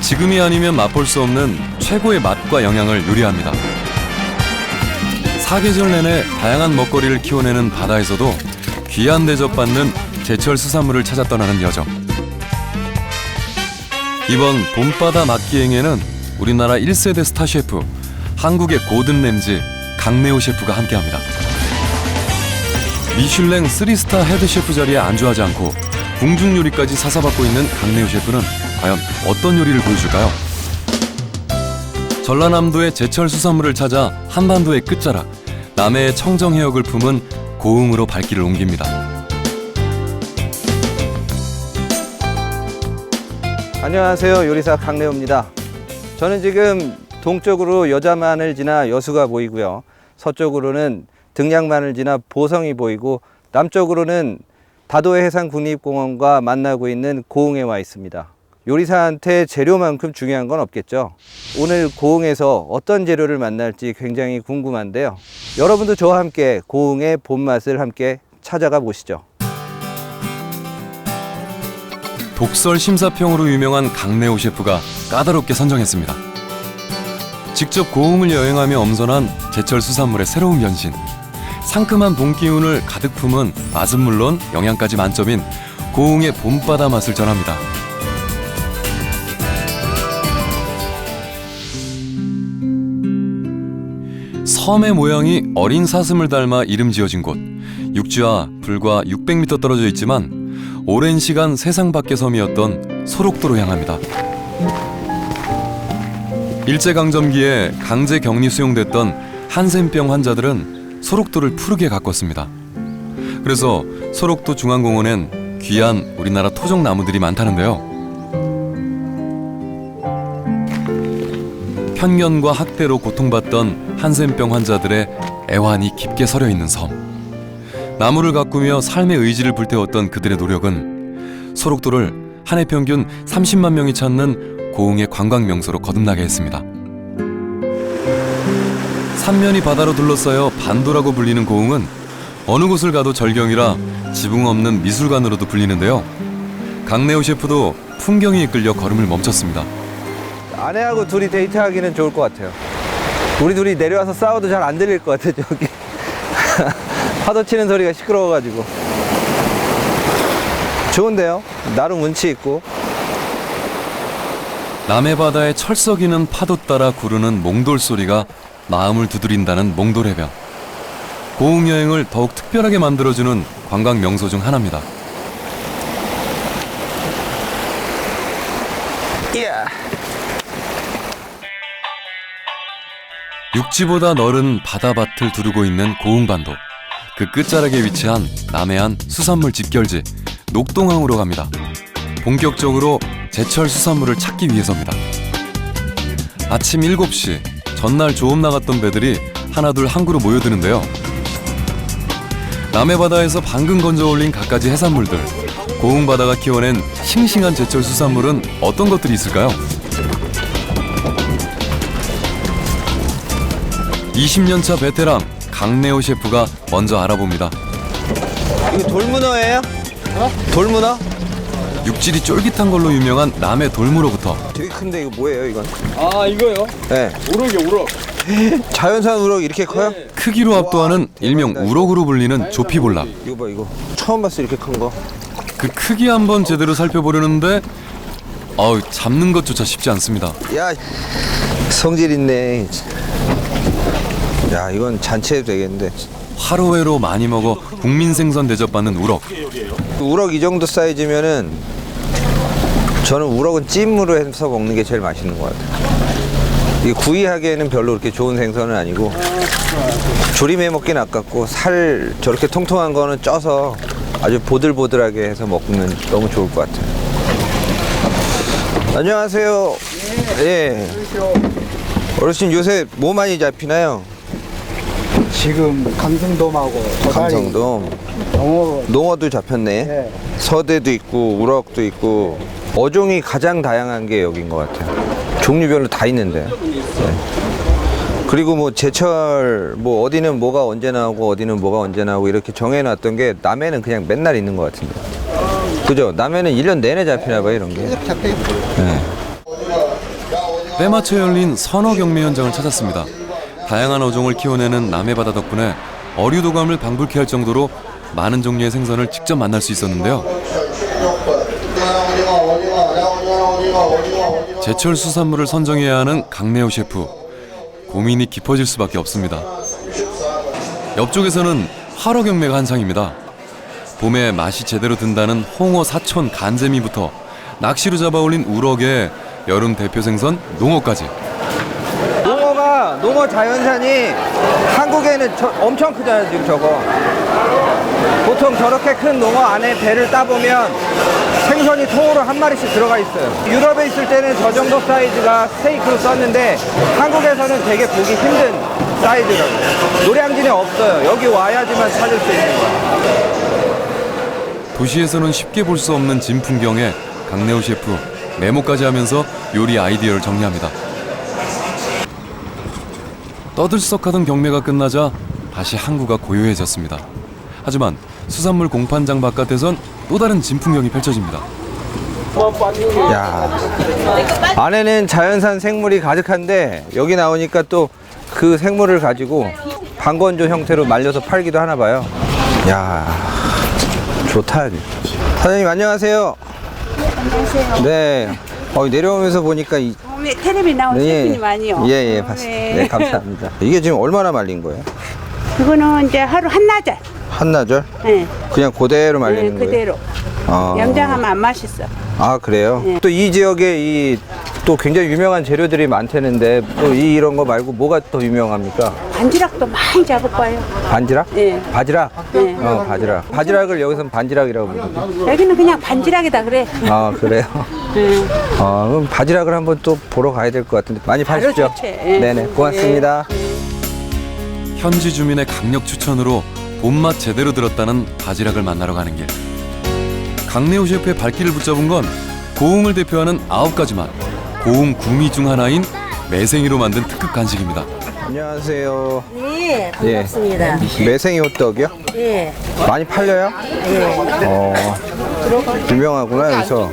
지금이 아니면 맛볼 수 없는 최고의 맛과 영양을 요리합니다. 사계절 내내 다양한 먹거리를 키워내는 바다에서도 귀한 대접받는 제철 수산물을 찾아 떠나는 여정. 이번 봄바다 맛기행에는 우리나라 1세대 스타 셰프, 한국의 고든 램지 강내호 셰프가 함께합니다. 미슐랭 3스타 헤드 셰프 자리에 안주하지 않고 궁중 요리까지 사사받고 있는 강내호 셰프는 과연 어떤 요리를 보여줄까요? 전라남도의 제철 수산물을 찾아 한반도의 끝자락, 남해의 청정해역을 품은 고흥으로 발길을 옮깁니다. 안녕하세요. 요리사 강내호입니다. 저는 지금 동쪽으로 여자만을 지나 여수가 보이고요. 서쪽으로는 등량만을 지나 보성이 보이고 남쪽으로는 다도해 해상국립공원과 만나고 있는 고흥에 와 있습니다. 요리사한테 재료만큼 중요한 건 없겠죠. 오늘 고흥에서 어떤 재료를 만날지 굉장히 궁금한데요. 여러분도 저와 함께 고흥의 봄맛을 함께 찾아가 보시죠. 독설 심사평으로 유명한 강내호 셰프가 까다롭게 선정했습니다. 직접 고흥을 여행하며 엄선한 제철 수산물의 새로운 변신. 상큼한 봄 기운을 가득 품은 맛은 물론 영양까지 만점인 고흥의 봄바다 맛을 전합니다. 섬의 모양이 어린 사슴을 닮아 이름 지어진 곳. 육지와 불과 600m 떨어져 있지만 오랜 시간 세상 밖의 섬이었던 소록도로 향합니다. 일제강점기에 강제 격리 수용됐던 한센병 환자들은 소록도를 푸르게 가꿨습니다. 그래서 소록도 중앙공원엔 귀한 우리나라 토종 나무들이 많다는데요. 편견과 학대로 고통받던 한센병 환자들의 애환이 깊게 서려 있는 섬. 나무를 가꾸며 삶의 의지를 불태웠던 그들의 노력은 소록도를 한 해 평균 30만 명이 찾는 고흥의 관광 명소로 거듭나게 했습니다. 삼면이 바다로 둘러싸여 반도라고 불리는 고흥은 어느 곳을 가도 절경이라 지붕 없는 미술관으로도 불리는데요. 강내호 셰프도 풍경이 이끌려 걸음을 멈췄습니다. 아내하고 둘이 데이트하기는 좋을 것 같아요. 우리 둘이 내려와서 싸워도 잘 안 들릴 것 같아요. 저기 파도 치는 소리가 시끄러워가지고. 좋은데요? 나름 운치 있고. 남해 바다에 철썩이는 파도 따라 구르는 몽돌 소리가 마음을 두드린다는 몽돌해변. 고흥 여행을 더욱 특별하게 만들어주는 관광 명소 중 하나입니다. 육지보다 넓은 바다밭을 두르고 있는 고흥반도. 그 끝자락에 위치한 남해안 수산물 집결지 녹동항으로 갑니다. 본격적으로 제철 수산물을 찾기 위해서입니다. 아침 7시, 전날 조업 나갔던 배들이 하나둘 항구로 모여드는데요. 남해바다에서 방금 건져 올린 갖가지 해산물들, 고흥바다가 키워낸 싱싱한 제철 수산물은 어떤 것들이 있을까요? 20년차 베테랑 강내호 셰프가 먼저 알아봅니다. 이거 돌문어예요? 돌문어? 육질이 쫄깃한 걸로 유명한 남해 돌문어부터 되게 큰데 이거 뭐예요 이건? 아 이거요? 네. 우럭이요 우럭. 자연산 우럭 이렇게 커요? 크기로 압도하는 일명 우럭으로 불리는 조피볼락. 이거 봐 이거 처음 봤어 이렇게 큰 거. 그 크기 한번 제대로 살펴보려는데 잡는 것조차 쉽지 않습니다. 야 성질 있네. 야 이건 잔치해도 되겠는데. 화로회로 많이 먹어 국민 생선 대접받는 우럭. 우럭 이 정도 사이즈면은 저는 우럭은 찜으로 해서 먹는 게 제일 맛있는 것 같아요. 이게 구이하기에는 별로 그렇게 좋은 생선은 아니고 조림해 먹긴 아깝고 살 저렇게 통통한 거는 쪄서 아주 보들보들하게 해서 먹으면 너무 좋을 것 같아요. 안녕하세요. 예. 어르신 요새 뭐 많이 잡히나요? 지금 강성돔하고 도다리, 강성돔, 농어도 잡혔네. 네. 서대도 있고 우럭도 있고 어종이 가장 다양한 게 여긴 것 같아요. 종류별로 다 있는데. 네. 그리고 뭐 제철 뭐 어디는 뭐가 언제 나오고 어디는 뭐가 언제 나오고 이렇게 정해놨던 게 남해는 그냥 맨날 있는 것 같은데. 그죠? 남해는 1년 내내 잡히나 봐요 이런 게. 잡혀요. 네. 때맞춰 열린 선어 경매 현장을 찾았습니다. 다양한 어종을 키워내는 남해바다 덕분에 어류도감을 방불케 할 정도로 많은 종류의 생선을 직접 만날 수 있었는데요. 제철 수산물을 선정해야 하는 강내호 셰프. 고민이 깊어질 수밖에 없습니다. 옆쪽에서는 화로 경매가 한창입니다. 봄에 맛이 제대로 든다는 홍어, 사촌, 간재미부터 낚시로 잡아올린 우럭에 여름 대표 생선 농어까지. 농어 자연산이 한국에는 엄청 크잖아요, 지금 저거. 보통 저렇게 큰 농어 안에 배를 따보면 생선이 통으로 한 마리씩 들어가 있어요. 유럽에 있을 때는 저 정도 사이즈가 스테이크로 썼는데 한국에서는 되게 보기 힘든 사이즈라고요. 노량진에 없어요. 여기 와야지만 찾을 수 있는 거예요. 도시에서는 쉽게 볼 수 없는 진풍경에 강내호 셰프 메모까지 하면서 요리 아이디어를 정리합니다. 떠들썩하던 경매가 끝나자 다시 항구가 고요해졌습니다. 하지만 수산물 공판장 바깥에선 또 다른 진풍경이 펼쳐집니다. 야, 안에는 자연산 생물이 가득한데 여기 나오니까 또 그 생물을 가지고 방건조 형태로 말려서 팔기도 하나 봐요. 야, 좋다. 사장님 안녕하세요. 안녕하세요. 네. 내려오면서 보니까 텔레비 나온 셰프님 아니요? 예, 맞습니다. 네, 감사합니다. 이게 지금 얼마나 말린 거예요? 그거는 이제 하루 한나절. 한나절? 네. 그냥 그대로 말리는 거예요? 그대로. 아. 염장하면 안 맛있어. 아, 그래요? 네. 또 이 지역에 또 굉장히 유명한 재료들이 많다는데 또 이런 거 말고 뭐가 더 유명합니까? 반지락도 많이 잡아봐요. 반지락? 네. 바지락? 네. 바지락. 바지락을 여기서는 반지락이라고 부르죠. 여기는 그냥 반지락이다 그래. 아, 그래요? 네. 그럼 바지락을 한번 또 보러 가야 될 것 같은데 많이 바로 파십시오. 좋지. 네. 네네, 고맙습니다. 현지 주민의 강력 추천으로 본맛 제대로 들었다는 바지락을 만나러 가는 길. 강내호 셰프의 발길을 붙잡은 건 고흥을 대표하는 9가지 맛, 고흥 구미 중 하나인 매생이로 만든 특급 간식입니다. 안녕하세요. 네, 반갑습니다. 매생이 호떡이요? 네, 많이 팔려요? 네. 유명하구나, 여기서.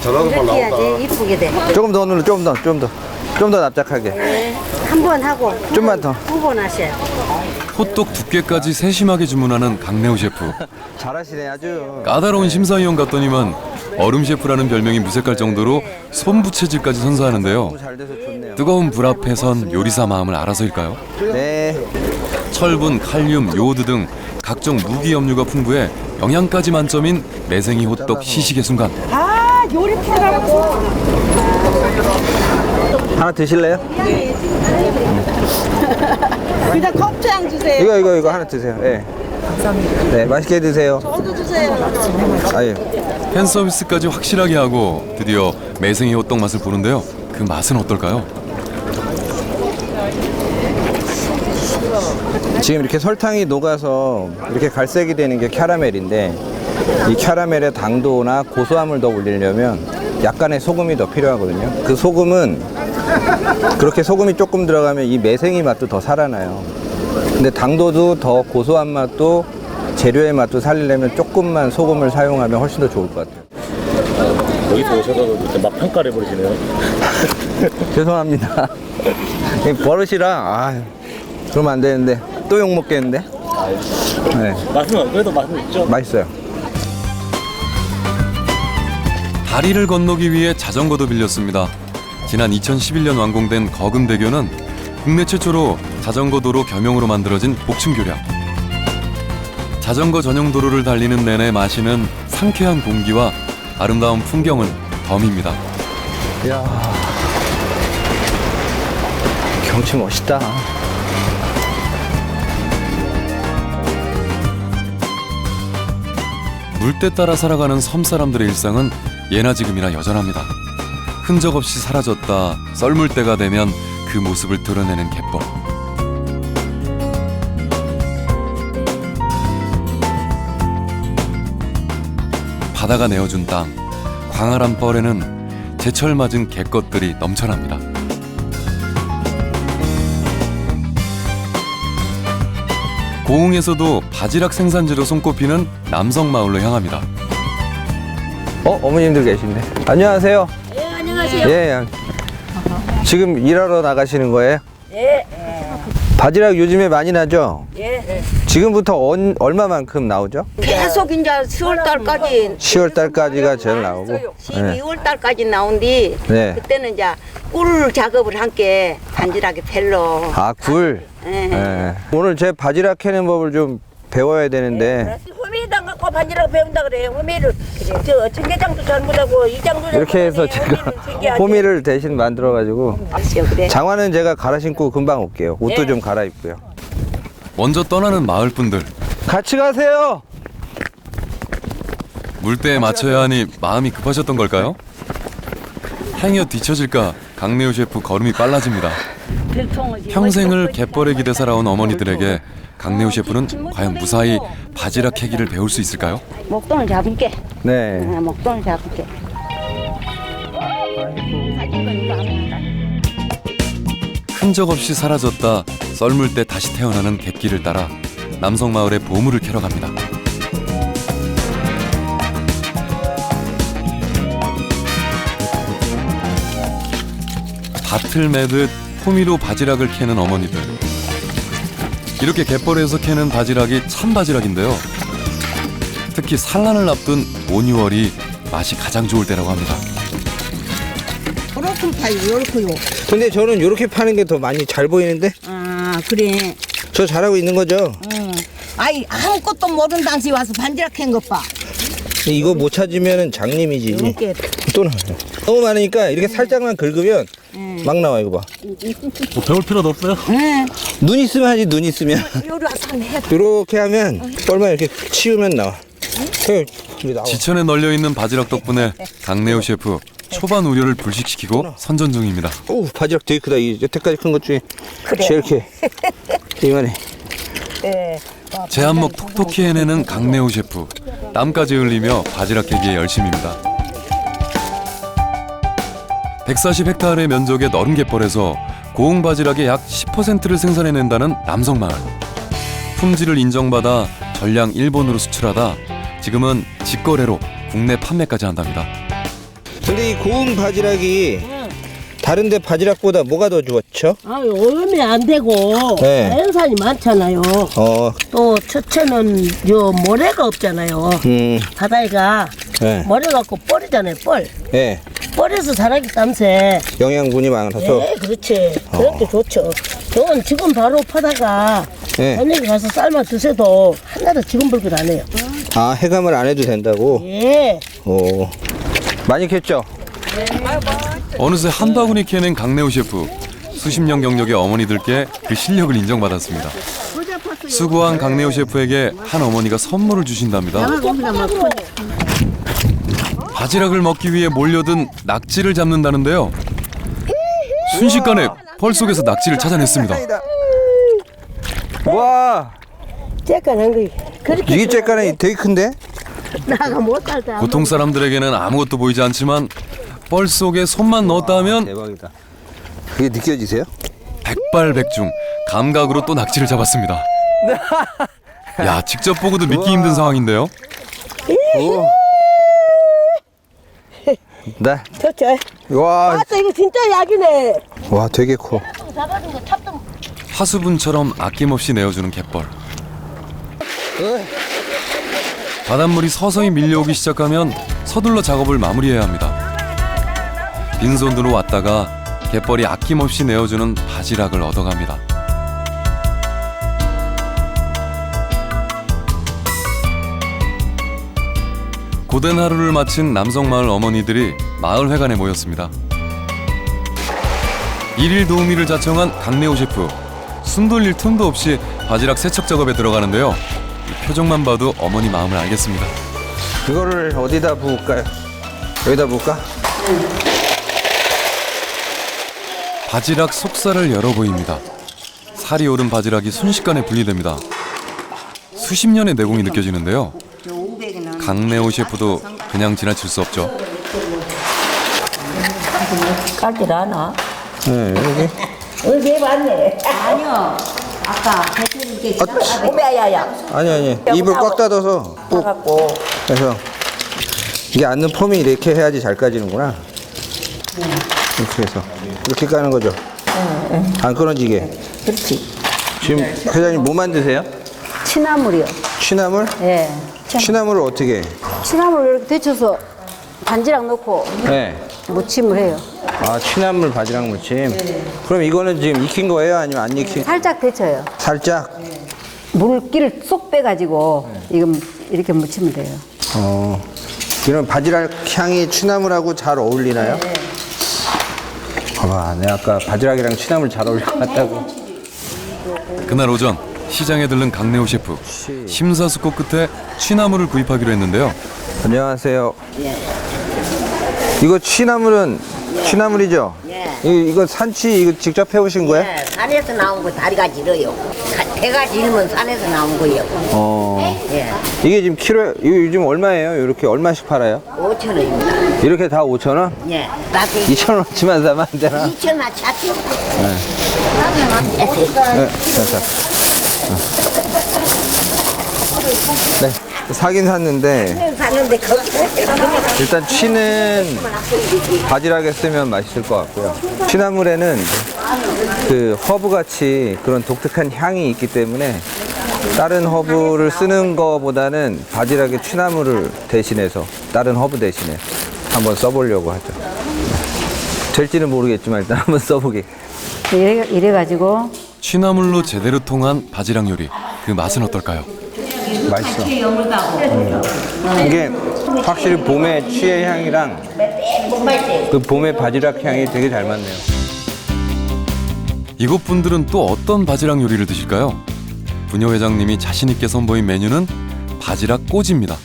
이렇게 해야지 이쁘게 돼. 조금 더 눌러, 좀 더 납작하게. 네, 한 번 하고. 좀만 더. 두 번 하셔요. 호떡 두께까지 세심하게 주문하는 강내호 셰프. 잘하시네, 아주. 까다로운 심사위원 같더니만 얼음 셰프라는 별명이 무색할 정도로 손부채질까지 선사하는데요. 너무 잘 돼서 좋네요. 뜨거운 불 앞에 선 요리사 마음을 알아서일까요? 네. 철분, 칼륨, 요오드 등 각종 무기 염료가 풍부해 영양까지 만점인 매생이 호떡 시식의 순간. 아, 요리 프로라고. 하나 드실래요? 그냥 컵장 주세요. 이거 하나 드세요. 네. 감사합니다. 네, 맛있게 드세요. 저도 주세요. 아유. 팬 서비스까지 확실하게 하고 드디어 매생이 호떡 맛을 보는데요. 그 맛은 어떨까요? 지금 이렇게 설탕이 녹아서 이렇게 갈색이 되는 게 캐러멜인데 이 캐러멜의 당도나 고소함을 더 올리려면 약간의 소금이 더 필요하거든요. 그 소금은 그렇게 소금이 조금 들어가면 이 매생이 맛도 더 살아나요. 근데 당도도 더 고소한 맛도 재료의 맛도 살리려면 조금만 소금을 사용하면 훨씬 더 좋을 것 같아요. 여기서 오셔서 이렇게 막 평가를 해버리시네요. 죄송합니다. 이 버릇이라 그러면 안 되는데 또 욕 먹겠는데. 네, 맛은 그래도 맛은 있죠. 맛있어요. 다리를 건너기 위해 자전거도 빌렸습니다. 지난 2011년 완공된 거금대교는 국내 최초로 자전거 도로 겸용으로 만들어진 복층교량. 자전거 전용 도로를 달리는 내내 마시는 상쾌한 공기와 아름다운 풍경은 덤입니다. 이야, 경치 멋있다. 물때 따라 살아가는 섬 사람들의 일상은 예나 지금이나 여전합니다. 흔적 없이 사라졌다 썰물 때가 되면 그 모습을 드러내는 개법. 바다가 내어준 땅, 광활한 뻘에는 제철 맞은 개것들이 넘쳐납니다. 고흥에서도 바지락 생산지로 손꼽히는 남성마을로 향합니다. 어머님들 계신데. 안녕하세요. 네, 안녕하세요. 예, 지금 일하러 나가시는 거예요? 예. 바지락 요즘에 많이 나죠? 예. 지금부터 얼마만큼 나오죠? 계속 이제 10월달까지 10월 달까지가 제일 나오고. 네. 12월달까지 나온디 네. 그때는 이제 꿀 작업을 함께 반질하게 펠로. 아, 굴. 예. 네. 오늘 제 바지락 캐는 법을 좀 배워야 되는데 호미당 갖고 반질하고 배운다 그래. 호미를 저 청계장도 잘못하고 이장도 이렇게 해서 제가 호미를 대신 만들어 가지고 그래. 장화는 제가 갈아 신고 금방 올게요. 옷도 예. 좀 갈아입고요. 먼저 떠나는 마을 분들. 같이 가세요. 물때에 맞춰야 하니 마음이 급하셨던 걸까요? 행여 뒤처질까 강내우 셰프 걸음이 빨라집니다. 평생을 갯벌에 기대 살아온 어머니들에게 강내우 셰프는 과연 무사히 바지락 캐기를 배울 수 있을까요? 목돈을 잡을게. 네. 목돈을 잡을게. 흔적 없이 사라졌다 썰물 때 다시 태어나는 갯길을 따라 남성 마을의 보물을 캐러 갑니다. 밭을 매듯 호미로 바지락을 캐는 어머니들. 이렇게 갯벌에서 캐는 바지락이 참 바지락인데요. 특히 산란을 앞둔 5, 6월이 맛이 가장 좋을 때라고 합니다. 그렇게 파요, 이렇게요. 근데 저는 이렇게 파는 게 더 많이 잘 보이는데? 아, 그래. 저 잘하고 있는 거죠? 아이, 아무것도 모르는 당시 와서 반지락 캔 것 봐. 이거 못 찾으면 장님이지. 이렇게. 또 나와요. 너무 많으니까 이렇게 살짝만 긁으면 막 나와. 이거 봐. 뭐 배울 필요도 없어요? 눈 있으면 하지. 눈 있으면. 요리 와서 해. 이렇게 하면 뻘만 이렇게 치우면 나와. 우리 나와. 지천에 널려있는 바지락 덕분에 강내우 셰프 초반 우려를 불식시키고 선전 중입니다. 오, 바지락 되게 크다. 이 여태까지 큰 것 중에 제일 크. 이만해. 제 안목 톡톡히 해내는 강내우 셰프. 땀까지 흘리며 바지락 캐기에 열심입니다. 140헥타르의 면적의 넓은 갯벌에서 고흥 바지락의 약 10%를 생산해낸다는 남성마을. 품질을 인정받아 전량 일본으로 수출하다 지금은 직거래로 국내 판매까지 한답니다. 근데 이 고흥 바지락이 다른데 바지락보다 뭐가 더 좋죠? 아유, 오염이 안 되고 네. 자연산이 많잖아요. 또 첫째는 요 모래가 없잖아요. 바다가 네. 모래가 없고 뻘이잖아요. 뻘. 네. 뻘에서 자라기 땀새. 영양분이 많아서. 네, 그렇지. 그렇게 좋죠. 저건 지금 바로 파다가 네. 저녁에 가서 삶아 드셔도 하나도 지금 불길 안 해요. 아, 해감을 안 해도 된다고? 예. 오. 많이 캤죠? 어느새 한 바구니 캐낸 강내우 셰프. 수십 년 경력의 어머니들께 그 실력을 인정받았습니다. 수고한 강내우 셰프에게 한 어머니가 선물을 주신답니다. 바지락을 먹기 위해 몰려든 낙지를 잡는다는데요. 순식간에 펄 속에서 낙지를 찾아냈습니다. 와, 쬐깐한 거. 그렇게 이게 쬐깐해. 되게 큰데? 나가 못 살다. 보통 사람들에게는 아무것도 보이지 않지만 뻘 속에 손만 넣었다 하면 대박이다. 그게 느껴지세요? 백발백중 감각으로 또 낙지를 잡았습니다. 야, 직접 보고도 믿기 힘든 상황인데요. 오. 네. 좋죠. 와, 맞다, 이거 진짜 약이네. 와, 되게 커. 잡아준 거 찹도. 하수분처럼 아낌없이 내어주는 갯벌. 바닷물이 서서히 밀려오기 시작하면 서둘러 작업을 마무리해야 합니다. 빈손으로 왔다가 갯벌이 아낌없이 내어주는 바지락을 얻어갑니다. 고된 하루를 마친 남성마을 어머니들이 마을회관에 모였습니다. 일일 도우미를 자청한 강내우 셰프. 숨 돌릴 틈도 없이 바지락 세척 작업에 들어가는데요. 이 표정만 봐도 어머니 마음을 알겠습니다. 이거를 어디다 부을까요? 여기다 부을까? 바지락 속살을 열어 보입니다. 살이 오른 바지락이 순식간에 분리됩니다. 수십 년의 내공이 느껴지는데요. 강내우 셰프도 그냥 지나칠 수 없죠. 깔질 않아? 네, 여기. 왜 맞네? 아니요. 아까 배터리 이렇게 오메야야. 아니. 입을 꽉 닫아서 꾹 갖고. 해서 이게 앉는 폼이 이렇게 해야지 잘 까지는구나. 이렇게 해서 이렇게 까는 거죠? 안 끊어지게. 그렇지. 지금 회장님 뭐 만드세요? 취나물이요. 취나물? 예. 취나물을 어떻게? 취나물 이렇게 데쳐서 반지락 넣고 네. 무침을 해요. 아, 취나물 바지락 무침. 그럼 이거는 지금 익힌 거예요? 아니면 안 익힌? 살짝 데쳐요. 살짝? 물기를 쏙 빼가지고 이건 이렇게 무치면 돼요. 이런 바지락 향이 취나물하고 잘 어울리나요? 봐봐, 내가 아까 바지락이랑 취나물 잘 어울릴 것 같다고. 그날 오전 시장에 들른 강내호 셰프. 심사숙고 끝에 취나물을 구입하기로 했는데요. 안녕하세요. 이거 취나물은 취나물이죠? 예. 이거 산치 이거 직접 해오신 거예요? 예, 산에서 나온 거 다리가 길어요. 배가 길면 산에서 나온 거예요. 예. 이게 지금 키로에 이거 요즘 얼마예요? 이렇게 얼마씩 팔아요? 5,000원입니다. 이렇게 다 5,000원? 예. 나한테 2,000원치만 사면 안 되나? 2,000원 차지. 네, 자. 네, 사긴 샀는데 샀는데 거기 일단 취는 바지락에 쓰면 맛있을 것 같고요. 취나물에는 그 허브 같이 그런 독특한 향이 있기 때문에 다른 허브를 쓰는 거보다는 바지락에 취나물을 대신해서 다른 허브 대신에 한번 써보려고 하죠. 될지는 모르겠지만 일단 한번 써보게. 이래가지고 취나물로 제대로 통한 바지락 요리. 그 맛은 어떨까요? 맛있어. 이게 확실히 봄의 취의 향이랑 그 봄의 바지락 향이 되게 잘 맞네요. 이곳 분들은 또 어떤 바지락 요리를 드실까요? 부녀 회장님이 자신 있게 선보인 메뉴는 바지락 꼬지입니다.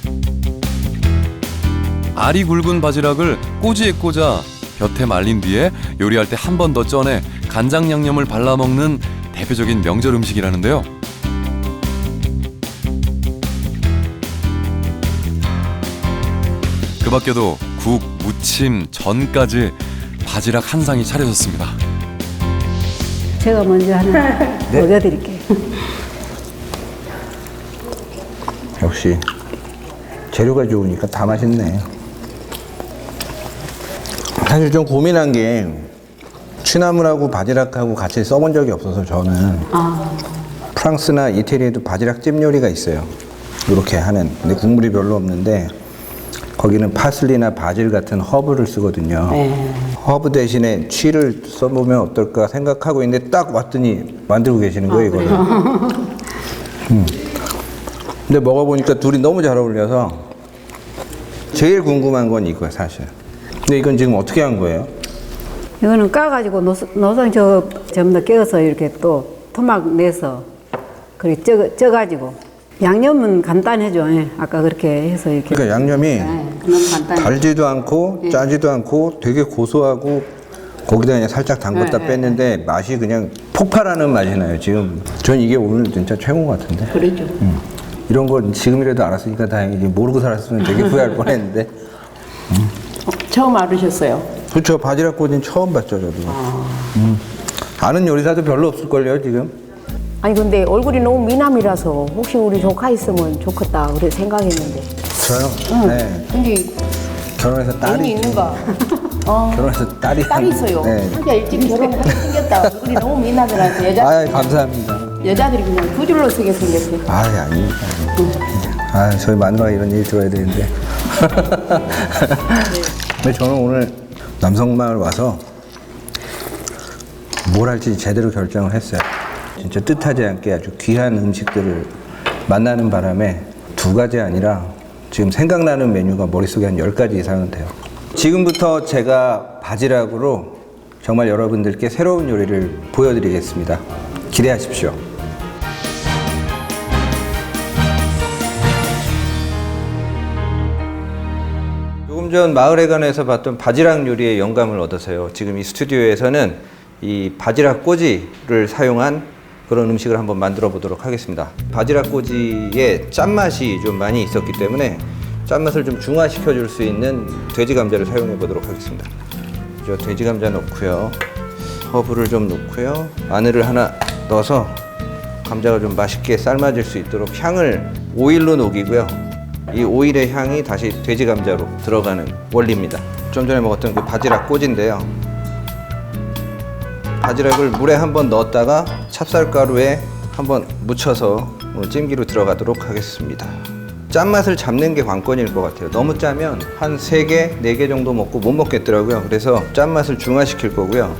알이 굵은 바지락을 꼬지에 꽂아 볕에 말린 뒤에 요리할 때 한 번 더 쪄내 간장 양념을 발라 먹는 대표적인 명절 음식이라는데요. 그 밖에도 국, 무침, 전까지 바지락 한 상이 차려졌습니다. 제가 먼저 하나 먹여드릴게요. 역시 재료가 좋으니까 다 맛있네. 사실 좀 고민한 게 취나물하고 바지락하고 같이 써본 적이 없어서 저는 프랑스나 이태리에도 바지락찜 요리가 있어요. 이렇게 하는. 근데 국물이 별로 없는데 거기는 파슬리나 바질 같은 허브를 쓰거든요. 허브 대신에 취를 써보면 어떨까 생각하고 있는데 딱 왔더니 만들고 계시는 거예요, 이거를. 근데 먹어보니까 둘이 너무 잘 어울려서 제일 궁금한 건 이거야, 사실. 근데 이건 지금 어떻게 한 거예요? 이거는 까가지고 노선 전부 다 깨어서 이렇게 또 토막 내서 그렇게 쪄가지고 양념은 간단해져. 예. 아까 그렇게 해서 이렇게. 그러니까 양념이 너무 간단해. 달지도 않고 짜지도 않고 되게 고소하고 거기다 그냥 살짝 담궜다 뺐는데 맛이 그냥 폭발하는 맛이 나요. 지금 전 이게 오늘 진짜 최고 같은데. 그러죠. 이런 걸 지금이라도 알았으니까 다행이지. 모르고 살았으면 되게 후회할 뻔했는데. 처음 알으셨어요? 그렇죠. 바지락 꼬지는 처음 봤죠, 저도. 아는 요리사도 별로 없을걸요, 지금. 아니 근데 얼굴이 너무 미남이라서 혹시 우리 조카 있으면 좋겠다 그래 생각했는데. 저요? 네. 근데 결혼해서 딸이 애인이 있는가? 결혼해서 딸이 딸이 있어요. 네. 진짜 일찍 결혼하게 생겼다. 얼굴이 너무 미남이라서 아, 감사합니다. 여자들이 그냥 두 줄로 쓰게 생겼어요. 아, 아닙니다. 저희 마누라가 이런 얘기 들어야 되는데. 근데 저는 오늘 남성마을 와서 뭘 할지 제대로 결정을 했어요. 진짜 뜻하지 않게 아주 귀한 음식들을 만나는 바람에 2가지 아니라 지금 생각나는 메뉴가 머릿속에 한 10가지 이상은 돼요. 지금부터 제가 바지락으로 정말 여러분들께 새로운 요리를 보여드리겠습니다. 기대하십시오. 조금 전 마을회관에서 봤던 바지락 요리의 영감을 얻어서요. 지금 이 스튜디오에서는 이 바지락 꼬지를 사용한 그런 음식을 한번 만들어 보도록 하겠습니다. 바지락 꼬지에 짠맛이 좀 많이 있었기 때문에 짠맛을 좀 중화시켜 줄 수 있는 돼지 감자를 사용해 보도록 하겠습니다. 저 돼지 감자 넣고요. 허브를 좀 넣고요. 마늘을 하나 넣어서 감자가 좀 맛있게 삶아질 수 있도록 향을 오일로 녹이고요. 이 오일의 향이 다시 돼지 감자로 들어가는 원리입니다. 좀 전에 먹었던 그 바지락 꼬지인데요. 바지락을 물에 한번 넣었다가 찹쌀가루에 한번 묻혀서 오늘 찜기로 들어가도록 하겠습니다. 짠맛을 잡는 게 관건일 것 같아요. 너무 짜면 한 3개, 4개 정도 먹고 못 먹겠더라고요. 그래서 짠맛을 중화시킬 거고요.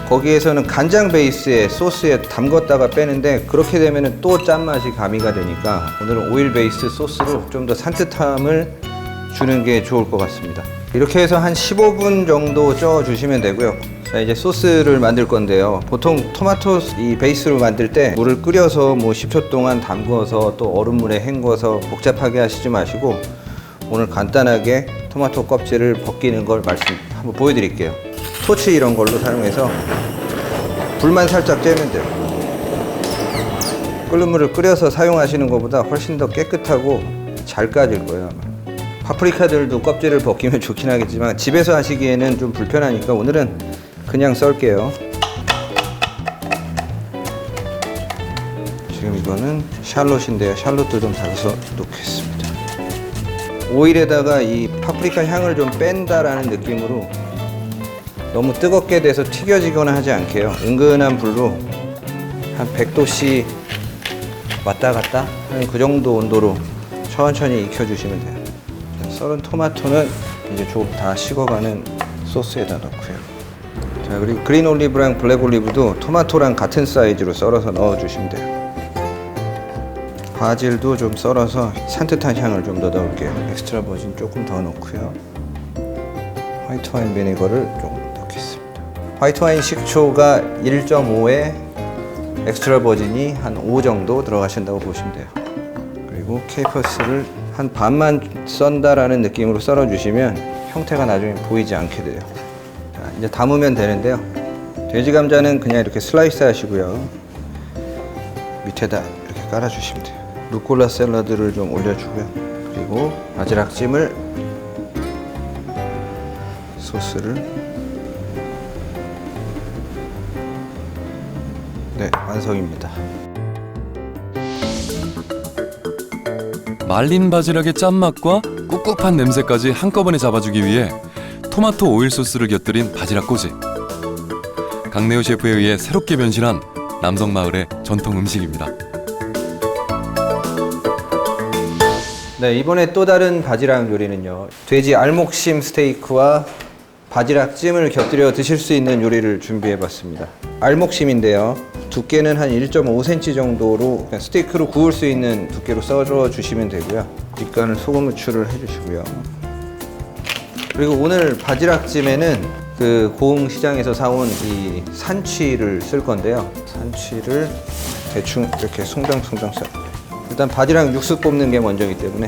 거기에서는 간장 베이스의 소스에 담궜다가 빼는데 그렇게 되면 또 짠맛이 가미가 되니까 오늘은 오일 베이스 소스로 좀 더 산뜻함을 주는 게 좋을 것 같습니다. 이렇게 해서 한 15분 정도 쪄 주시면 되고요. 자, 이제 소스를 만들 건데요. 보통 토마토 이 베이스로 만들 때 물을 끓여서 뭐 10초 동안 담궈서 또 얼음물에 헹궈서 복잡하게 하시지 마시고 오늘 간단하게 토마토 껍질을 벗기는 걸 한번 보여드릴게요. 토치 이런 걸로 사용해서 불만 살짝 쬐면 돼요. 끓는 물을 끓여서 사용하시는 것보다 훨씬 더 깨끗하고 잘 까질 거예요. 아마. 파프리카들도 껍질을 벗기면 좋긴 하겠지만 집에서 하시기에는 좀 불편하니까 오늘은 그냥 썰게요. 지금 이거는 샬롯인데요. 샬롯도 좀 다져서 놓겠습니다. 오일에다가 이 파프리카 향을 좀 뺀다라는 느낌으로 너무 뜨겁게 돼서 튀겨지거나 하지 않게요. 은근한 불로 한 100도씨 왔다 갔다 하는 그 정도 온도로 천천히 익혀주시면 돼요. 자, 썰은 토마토는 이제 조금 다 식어가는 소스에다 넣고요. 자, 그리고 그린 올리브랑 블랙 올리브도 토마토랑 같은 사이즈로 썰어서 넣어주시면 돼요. 바질도 좀 썰어서 산뜻한 향을 좀 더 넣을게요. 엑스트라 버진 조금 더 넣고요. 화이트 와인 비니거를 조금 넣겠습니다. 화이트 와인 식초가 1.5에 엑스트라 버진이 한 5 정도 들어가신다고 보시면 돼요. 그리고 케이퍼스를 한 반만 썬다라는 느낌으로 썰어주시면 형태가 나중에 보이지 않게 돼요. 자, 이제 담으면 되는데요. 돼지 감자는 그냥 이렇게 슬라이스 하시고요. 밑에다 이렇게 깔아주시면 돼요. 루꼴라 샐러드를 좀 올려주고요. 그리고 바지락찜을 소스를 네, 완성입니다. 말린 바지락의 짠맛과 꿉꿉한 냄새까지 한꺼번에 잡아주기 위해 토마토 오일 소스를 곁들인 바지락 꼬지. 강내호 셰프에 의해 새롭게 변신한 남성마을의 전통 음식입니다. 네, 이번에 또 다른 바지락 요리는요. 돼지 알목심 스테이크와 바지락찜을 곁들여 드실 수 있는 요리를 준비해봤습니다. 알목심인데요. 두께는 한 1.5cm 정도로 그냥 스테이크로 구울 수 있는 두께로 썰어 주시면 되고요. 밑간을 소금 후추를 해주시고요. 그리고 오늘 바지락찜에는 그 고흥시장에서 사온 이 산치를 쓸 건데요. 산치를 대충 이렇게 송장송장 썰. 일단 바지락 육수 뽑는 게 먼저이기 때문에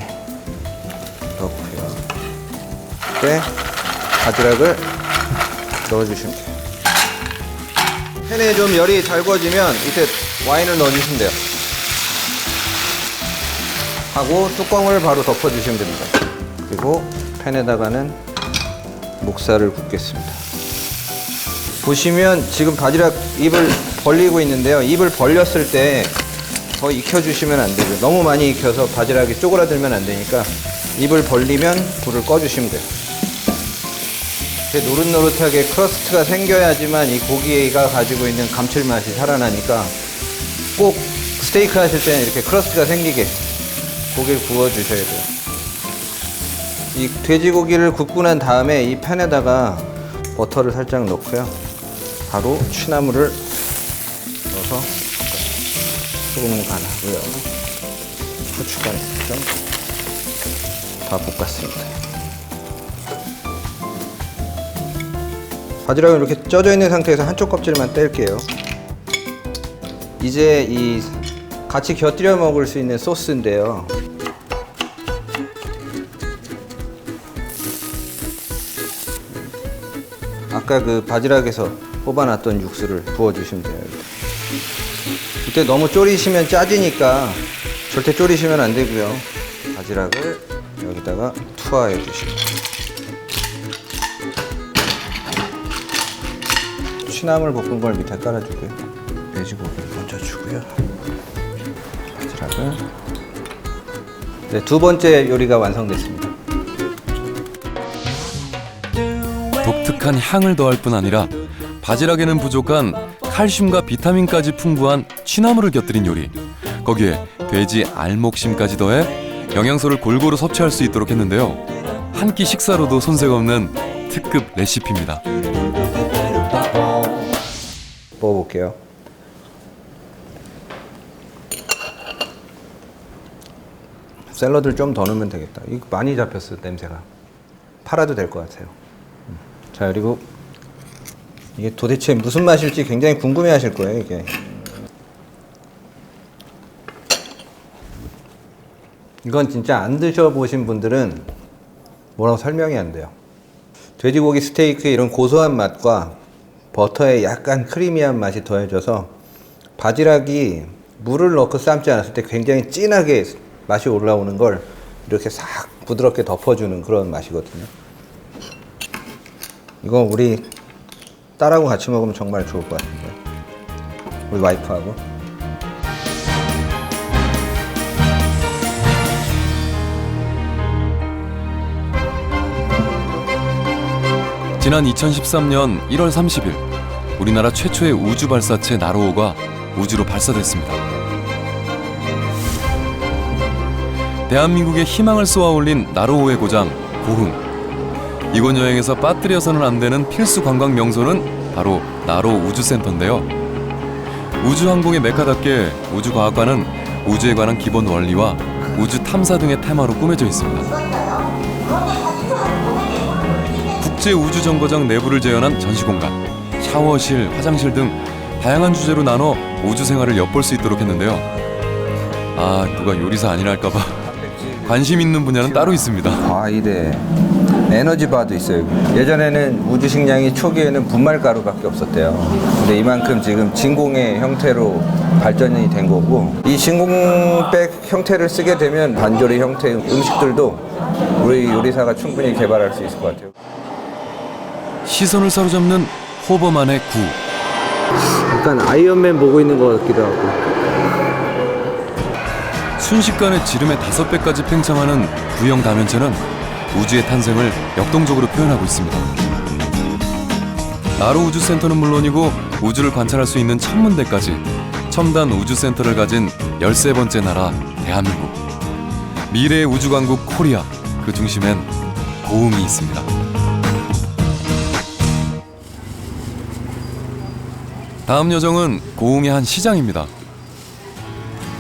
넣고요. 그때 바지락을 넣어주시면 돼요. 팬에 좀 열이 잘 구워지면 이때 와인을 넣어주시면 돼요. 하고 뚜껑을 바로 덮어주시면 됩니다. 그리고 팬에다가는 목살을 굽겠습니다. 보시면 지금 바지락 입을 벌리고 있는데요. 입을 벌렸을 때 더 익혀주시면 안 되고요. 너무 많이 익혀서 바지락이 쪼그라들면 안 되니까 입을 벌리면 불을 꺼주시면 돼요. 이렇게 노릇노릇하게 크러스트가 생겨야지만 이 고기가 가지고 있는 감칠맛이 살아나니까 꼭 스테이크 하실 때는 이렇게 크러스트가 생기게 고기를 구워주셔야 돼요. 이 돼지고기를 굽고 난 다음에 이 팬에다가 버터를 살짝 넣고요. 바로 취나물을 넣어서 소금 간하고요. 후춧가루 좀 다 볶았습니다. 바지락은 이렇게 쪄져 있는 상태에서 한쪽 껍질만 뗄게요. 이제 이 같이 곁들여 먹을 수 있는 소스인데요. 아까 그 바지락에서 뽑아놨던 육수를 부어주시면 돼요. 이때 너무 졸이시면 짜지니까 절대 졸이시면 안 되고요. 바지락을 여기다가 투하해 주시면 돼요. 취나물 볶은 걸 밑에 깔아주고요. 돼지고기를 먼저 주고요. 바지락을. 네, 두 번째 요리가 완성됐습니다. 독특한 향을 더할 뿐 아니라 바지락에는 부족한 칼슘과 비타민까지 풍부한 취나물을 곁들인 요리. 거기에 돼지 알목심까지 더해 영양소를 골고루 섭취할 수 있도록 했는데요. 한 끼 식사로도 손색 없는 특급 레시피입니다. 먹어볼게요. 샐러드를 좀 더 넣으면 되겠다. 이거 많이 잡혔어, 냄새가. 팔아도 될 것 같아요. 자, 그리고 이게 도대체 무슨 맛일지 굉장히 궁금해 하실 거예요, 이게. 이건 진짜 안 드셔보신 분들은 뭐라고 설명이 안 돼요. 돼지고기 스테이크의 이런 고소한 맛과 버터의 약간 크리미한 맛이 더해져서 바지락이 물을 넣고 삶지 않았을 때 굉장히 진하게 맛이 올라오는 걸 이렇게 싹 부드럽게 덮어주는 그런 맛이거든요. 이거 우리 딸하고 같이 먹으면 정말 좋을 것 같은데, 우리 와이프하고. 지난 2013년 1월 30일 우리나라 최초의 우주 발사체 나로호가 우주로 발사됐습니다. 대한민국의 희망을 쏘아올린 나로호의 고장 고흥. 이곳 여행에서 빠뜨려서는 안 되는 필수 관광 명소는 바로 나로 우주센터인데요. 우주항공의 메카답게 우주과학관은 우주에 관한 기본 원리와 우주 탐사 등의 테마로 꾸며져 있습니다. 국제우주정거장 내부를 재현한 전시공간, 샤워실, 화장실 등 다양한 주제로 나눠 우주생활을 엿볼 수 있도록 했는데요. 아, 누가 요리사 아니랄까봐 관심 있는 분야는 따로 있습니다. 과일에 에너지바도 있어요. 예전에는 우주 식량이 초기에는 분말가루밖에 없었대요. 근데 이만큼 지금 진공의 형태로 발전이 된 거고, 이 진공백 형태를 쓰게 되면 반조리 형태의 음식들도 우리 요리사가 충분히 개발할 수 있을 것 같아요. 시선을 사로잡는 호버만의 구. 약간 아이언맨 보고 있는 것 같기도 하고. 순식간에 지름의 5배까지 팽창하는 구형 다면체는 우주의 탄생을 역동적으로 표현하고 있습니다. 나로 우주센터는 물론이고 우주를 관찰할 수 있는 천문대까지 첨단 우주센터를 가진 13번째 나라 대한민국. 미래의 우주강국 코리아, 그 중심엔 고흥이 있습니다. 다음 여정은 고흥의 한 시장입니다.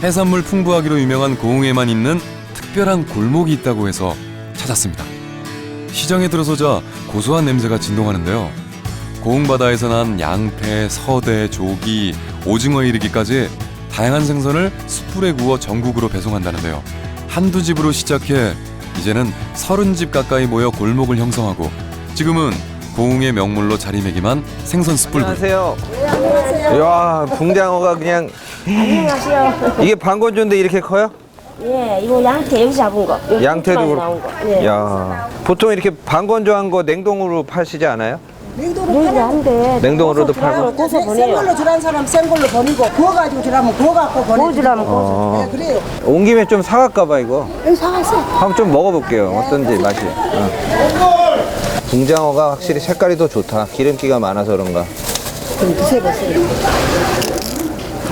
해산물 풍부하기로 유명한 고흥에만 있는 특별한 골목이 있다고 해서 찾았습니다. 시장에 들어서자 고소한 냄새가 진동하는데요. 고흥 바다에서 난 양태, 서대, 조기, 오징어에 이르기까지 다양한 생선을 숯불에 구워 전국으로 배송한다는데요. 한두 집으로 시작해 이제는 30집 가까이 모여 골목을 형성하고 지금은 고흥의 명물로 자리매김한 생선 숯불구이. 안녕하세요. 이야, 붕장어가 그냥. 안녕하세요. 이게 방건조인데 이렇게 커요? 예, 이거 양태 여기 잡은 거. 여기 양태도 나온 그렇고. 거. 예. 야, 보통 이렇게 방건조한 거 냉동으로 파시지 않아요? 냉동한데. 냉동으로도 팔고. 고소 보내요. 생걸로 주란 사람 생걸로 버리고 구워가지고 주라면 구워갖고 버리고. 구워주라면 고소. 네, 그래요. 온 김에 좀 사갈까 봐 이거. 여기 사갔어. 한번 좀 먹어볼게요. 어떤지 맛이. 붕장어가 확실히 색깔이 더 좋다. 기름기가 많아서 그런가. 좀 드셔보세요.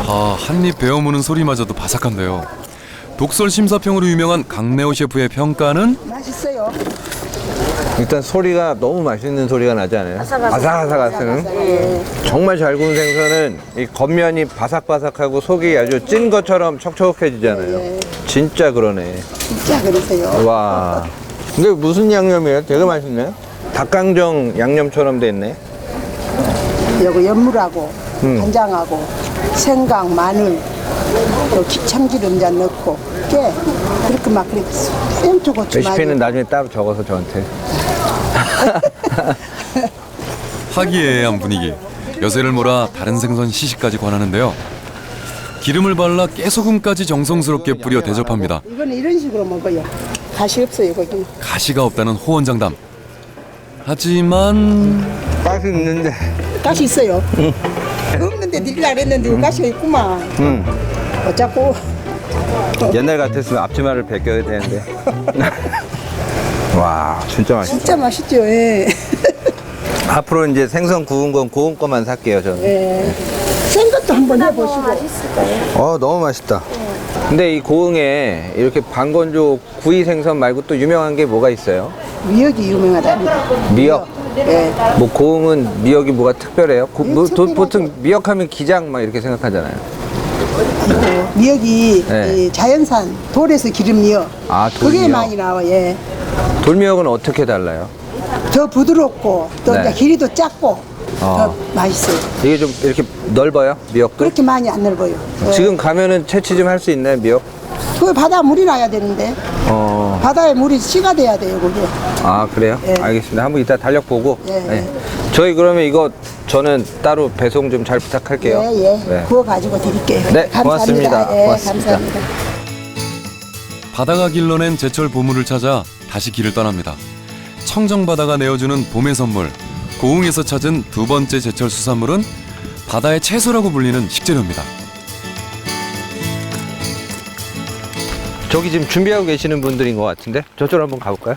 아, 한입 베어 무는 소리마저도 바삭한데요. 독설 심사평으로 유명한 강래호 셰프의 평가는 맛있어요. 일단 소리가 너무 맛있는 소리가 나지 않아요? 아삭아삭하는. 정말 잘 구운 생선은 이 겉면이 바삭바삭하고 속이 아주 찐 것처럼 촉촉해지잖아요. 진짜 그러네. 진짜 그러세요. 와. 근데 무슨 양념이에요? 되게 맛있네. 닭강정 양념처럼 돼 있네. 요거 연물하고 간장하고 생강, 마늘, 또 참기름 잔 넣고 깨 그렇게 막 그렇게 쌤초 고추 레시피는 나중에 따로 적어서 저한테. 화기애애한 분위기. 여세를 몰아 다른 생선 시식까지 권하는데요. 기름을 발라 깨소금까지 정성스럽게 뿌려 대접합니다. 이거는 이런 식으로 먹어요. 가시 없어요 거기. 가시가 없다는 호언장담. 하지만 가시 있는데. 가시 있어요. 없는데 드리려고 했는데 가시가 있구만. 어차피 옛날 같았으면 앞치마를 벗겨야 되는데. 와, 진짜 맛있어. 진짜 맛있죠. 예. 앞으로 이제 생선 구운 건 고운 거만 살게요, 저는. 예. 생것도 한번 해보시고. 너무 맛있다. 근데 이 고흥에 이렇게 방건조 구이 생선 말고 또 유명한 게 뭐가 있어요? 미역이 유명하답니다. 미역? 예. 뭐 고흥은 미역이 뭐가 특별해요? 특별하죠. 보통 미역하면 기장 막 이렇게 생각하잖아요. 미역이 네. 이 자연산 돌에서 기른 미역. 아, 그게 돌미역. 많이 나와. 예. 돌미역은 어떻게 달라요? 더 부드럽고 또 네. 이제 길이도 작고 더 맛있어요. 이게 좀 이렇게 넓어요? 미역도? 그렇게 많이 안 넓어요. 지금 가면은 채취 좀 할 수 있나요, 미역? 그 바다 물이 나야 되는데 바다에 물이 씨가 돼야 돼요, 그게. 아, 그래요? 예. 알겠습니다. 한번 이따 달력 보고. 예. 저희 그러면 이거 저는 따로 배송 좀 잘 부탁할게요. 예, 예. 네. 그거 가지고 드릴게요. 네, 감사합니다. 고맙습니다. 예, 고맙습니다. 감사합니다. 바다가 길러낸 제철 보물을 찾아 다시 길을 떠납니다. 청정바다가 내어주는 봄의 선물, 고흥에서 찾은 두 번째 제철 수산물은 바다의 채소라고 불리는 식재료입니다. 저기 지금 준비하고 계시는 분들인 것 같은데 저쪽으로 한번 가볼까요?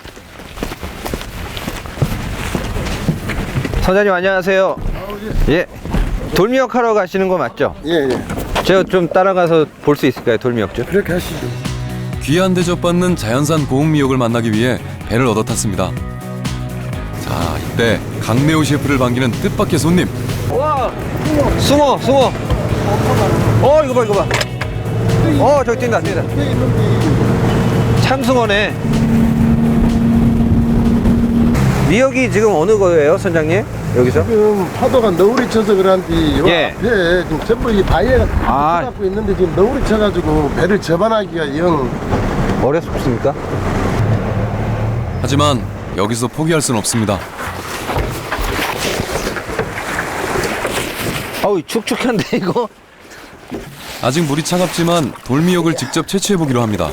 선장님 안녕하세요. 예. 돌미역 하러 가시는 거 맞죠? 예, 예. 제가 좀 따라가서 볼 수 있을까요? 돌미역 좀? 그렇게 하시죠. 귀한 대접받는 자연산 고흥 미역을 만나기 위해 배를 얻어 탔습니다. 자, 이때 강내호 셰프를 반기는 뜻밖의 손님. 와, 숭어. 이거 봐, 이거 봐. 저기 뛴다. 참숭어네. 미역이 지금 어느 거예요, 선장님? 여기서? 지금 파도가 너울이 쳐서 그런지 요 예. 앞에 지금 전부 이 바위가 아. 갖고 있는데 지금 너울이 쳐가지고 배를 접안하기가 영 어렵습니까? 하지만 여기서 포기할 순 없습니다. 어우, 축축한데 이거? 아직 물이 차갑지만 돌미역을 직접 채취해보기로 합니다.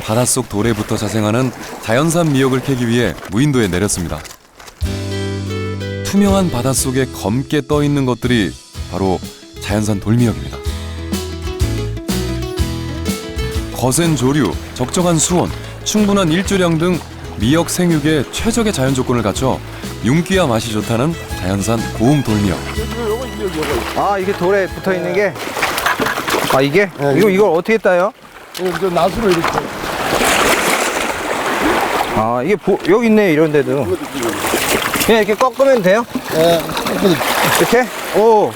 바닷속 돌에부터 자생하는 자연산 미역을 캐기 위해 무인도에 내렸습니다. 투명한 바닷속에 검게 떠있는 것들이 바로 자연산 돌미역입니다. 거센 조류, 적정한 수온, 충분한 일조량 등 미역 생육에 최적의 자연 조건을 갖춰 윤기와 맛이 좋다는 자연산 고흥 돌미역. 아, 이게 돌에 붙어 있는 게? 아, 이게? 네, 이걸 어떻게 따요? 저 낫으로 이렇게 아, 이게 여기 있네, 이런 데도. 그냥 이렇게 꺾으면 돼요? 예, 이렇게? 오,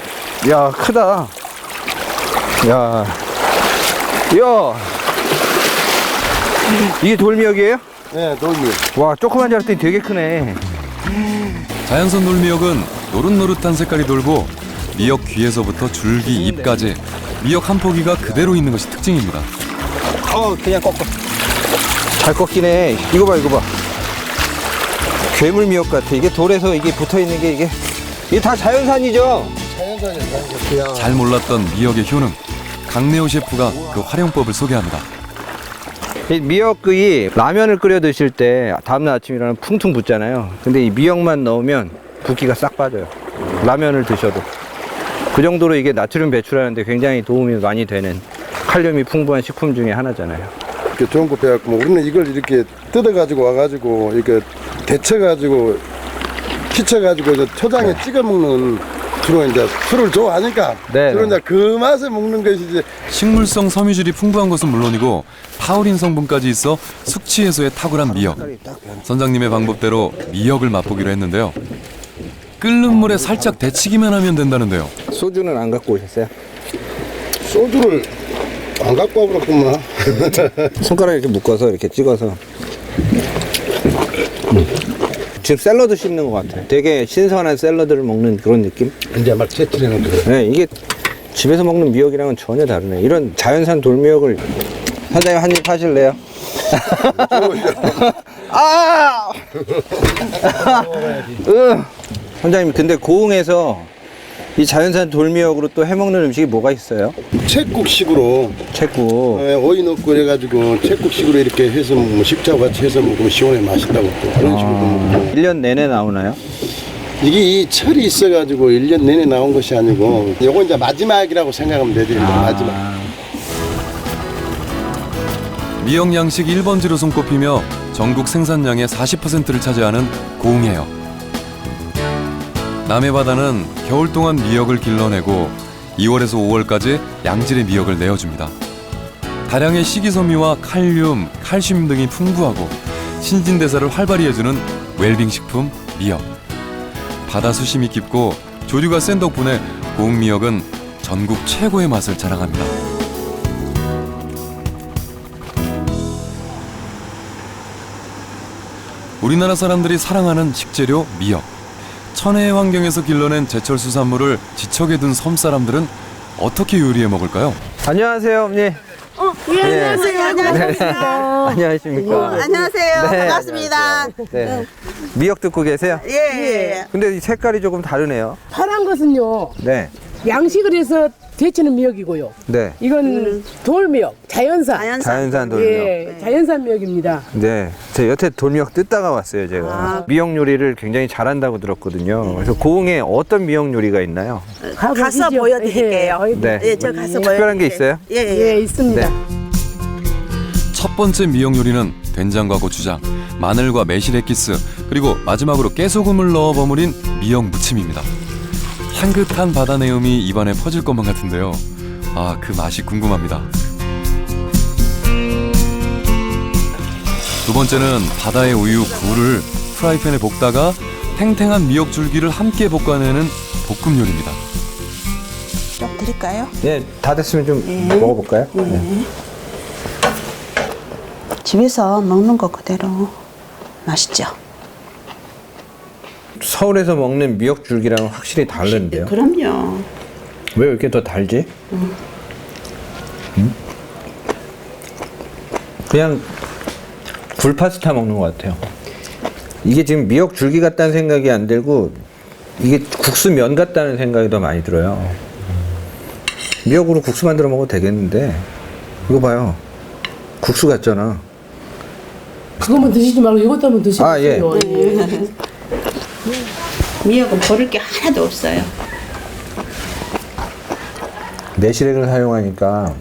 야, 크다. 야, 이게 돌미역이에요? 예, 돌미. 와, 조그만 줄 알았더니 되게 크네. 자연산 돌미역은 노릇노릇한 색깔이 돌고 미역 귀에서부터 줄기, 잎까지 미역 한 포기가 그대로 있는 것이 특징입니다. 그냥 꺾어. 잘 꺾이네. 이거 봐. 괴물 미역 같아. 이게 돌에서 이게 붙어 있는 게 이게 다 자연산이죠? 자연산이야. 잘 몰랐던 미역의 효능, 강내호 셰프가 그 활용법을 소개합니다. 이 미역이 라면을 끓여 드실 때 다음날 아침 일어나면 퉁퉁 붓잖아요. 근데 이 미역만 넣으면 붓기가 싹 빠져요. 라면을 드셔도. 그 정도로 이게 나트륨 배출하는데 굉장히 도움이 많이 되는 칼륨이 풍부한 식품 중에 하나잖아요. 이렇게 좋은 거 배웠고 우리는 이걸 이렇게 뜯어가지고 와가지고 이렇게 데쳐가지고 키쳐가지고 초장에 찍어 먹는 주로 이제 술을 좋아하니까 네, 주로 이제 그 맛에 먹는 것이지. 식물성 섬유질이 풍부한 것은 물론이고 타우린 성분까지 있어 숙취 해소에 탁월한 미역. 선장님의 방법대로 미역을 맛보기로 했는데요. 끓는 물에 살짝 데치기만 하면 된다는데요. 소주는 안 갖고 오셨어요? 소주를 안 갖고 와버렸구만. 손가락 이렇게 묶어서 이렇게 찍어서. 지금 샐러드 씹는 것 같아요. 되게 신선한 샐러드를 먹는 그런 느낌? 이제 막 채취하는 거. 네, 이게 집에서 먹는 미역이랑은 전혀 다르네. 이런 자연산 돌미역을 선생님 한 입 하실래요? 아! 선장님, 근데 고흥에서 이 자연산 돌미역으로 또 해먹는 음식이 뭐가 있어요? 채국식으로 채국. 오이 넣고 그래가지고 채국식으로 이렇게 해서 먹으면 식자와 같이 해서 먹으면 시원해 맛있다고 또 그런 식으로 먹고. 1년 내내 나오나요? 이게 이 철이 있어가지고 1년 내내 나온 것이 아니고 요건 이제 마지막이라고 생각하면 되죠. 마지막. 미역 양식 1번지로 손꼽히며 전국 생산량의 40%를 차지하는 고흥해역. 남해 바다는 겨울 동안 미역을 길러내고 2월에서 5월까지 양질의 미역을 내어줍니다. 다량의 식이섬유와 칼륨, 칼슘 등이 풍부하고 신진대사를 활발히 해주는 웰빙 식품 미역. 바다 수심이 깊고 조류가 센 덕분에 고흥미역은 전국 최고의 맛을 자랑합니다. 우리나라 사람들이 사랑하는 식재료 미역. 천혜의 환경에서 길러낸 제철 수산물을 지척에 둔 섬 사람들은 어떻게 요리해 먹을까요? 안녕하세요, 어머니. 예, 안녕하세요. 안녕하십니까. 안녕하세요. 네, 반갑습니다. 네. 미역 듣고 계세요? 예. 근데 이 색깔이 조금 다르네요. 파란 것은요 네. 양식을 해서 데치는 미역이고요. 네. 이건 돌미역, 자연산. 자연산 돌미역. 예, 자연산 미역입니다. 네. 제 여태 돌미역 뜯다가 왔어요, 제가. 미역 요리를 굉장히 잘한다고 들었거든요. 그래서 고흥에 어떤 미역 요리가 있나요? 가서 보여드릴게요. 네. 예, 저 가서 특별한 게 있어요? 예, 있습니다. 네. 첫 번째 미역 요리는 된장과 고추장, 마늘과 매실 액기스, 그리고 마지막으로 깨소금을 넣어 버무린 미역 무침입니다. 향긋한 바다 내음이 입안에 퍼질 것만 같은데요. 아, 그 맛이 궁금합니다. 두 번째는 바다의 우유, 굴을 프라이팬에 볶다가 탱탱한 미역 줄기를 함께 볶아내는 볶음 요리입니다. 좀 드릴까요? 네, 다 됐으면 좀 먹어볼까요? 네. 집에서 먹는 거 그대로 맛있죠? 서울에서 먹는 미역 줄기랑은 확실히 다른데요. 그럼요. 왜 이렇게 더 달지? 그냥 굴 파스타 먹는 것 같아요. 이게 지금 미역 줄기 같다는 생각이 안 들고 이게 국수 면 같다는 생각이 더 많이 들어요. 미역으로 국수 만들어 먹어도 되겠는데 이거 봐요. 국수 같잖아. 그것만 드시지 말고 이것도 한번 드시고요. 아, 예. 미역은 버릴 게 하나도 없어요. 매실액을 사용하니까